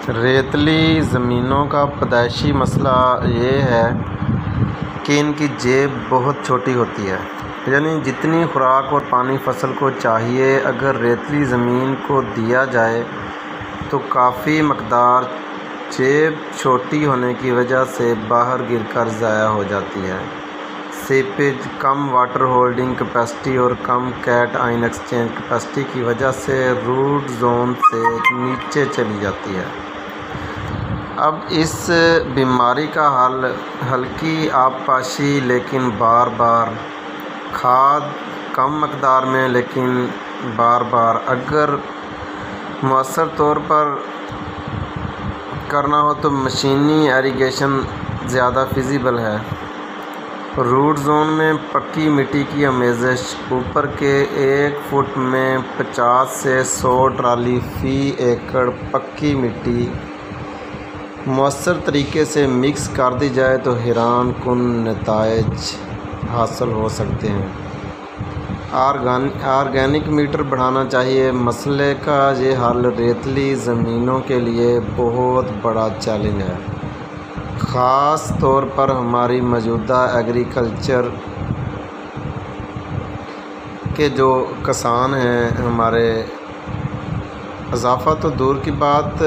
रेतीली ज़मीनों का पैदाइशी मसला ये है कि इनकी जेब बहुत छोटी होती है, यानी जितनी खुराक और पानी फसल को चाहिए अगर रेतीली ज़मीन को दिया जाए तो काफ़ी मकदार जेब छोटी होने की वजह से बाहर गिरकर ज़ाया हो जाती है। सीपेज, कम वाटर होल्डिंग कैपेसिटी और कम कैट आयन एक्सचेंज कैपेसिटी की वजह से रूट जोन से नीचे चली जाती है। अब इस बीमारी का हल हल्की आबपाशी लेकिन बार बार, खाद कम मकदार में लेकिन बार बार अगर मौसर तौर पर करना हो तो मशीनी इरिगेशन ज़्यादा फिजिबल है। रूट जोन में पक्की मिट्टी की आमेज़श ऊपर के 1 फुट में 50 से 100 ट्राली फ़ी एकड़ पक्की मिट्टी मौसर तरीके से मिक्स कर दी जाए तो हैरान कुन नताइज हासिल हो सकते हैं। ऑर्गेनिक मीटर बढ़ाना चाहिए। मसले का ये हल रेतीली ज़मीनों के लिए बहुत बड़ा चैलेंज है, ख़ास तौर पर हमारी मौजूदा एग्रीकल्चर के जो किसान हैं। हमारे इजाफ़ा तो दूर की बात,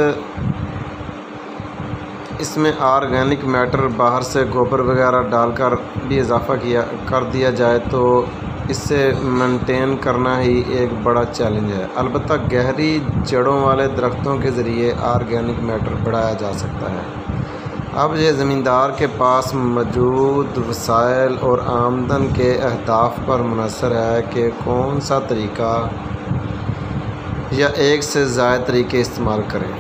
इसमें ऑर्गेनिक मैटर बाहर से गोबर वगैरह डालकर भी इजाफ़ा कर दिया जाए तो इससे मेंटेन करना ही एक बड़ा चैलेंज है। अलबत्ता गहरी जड़ों वाले दरख्तों के ज़रिए ऑर्गेनिक मैटर बढ़ाया जा सकता है। अब ये ज़मींदार के पास मौजूद वसाइल और आमदन के अहदाफ पर मुनहसर है कि कौन सा तरीका या एक से ज़ायद तरीके इस्तेमाल करें।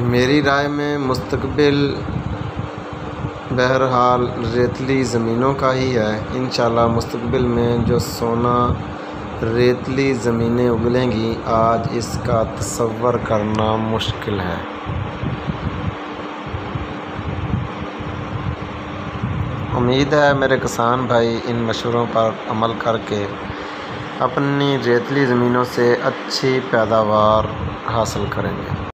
मेरी राय में मुस्तकबिल बहरहाल रेतीली ज़मीनों का ही है। इंशाअल्लाह मुस्तकबिल में जो सोना रेतीली ज़मीनें उगलेंगी, आज इसका तसव्वुर करना मुश्किल है। उम्मीद है मेरे किसान भाई इन मशवरों पर अमल करके अपनी रेतीली ज़मीनों से अच्छी पैदावार हासिल करेंगे।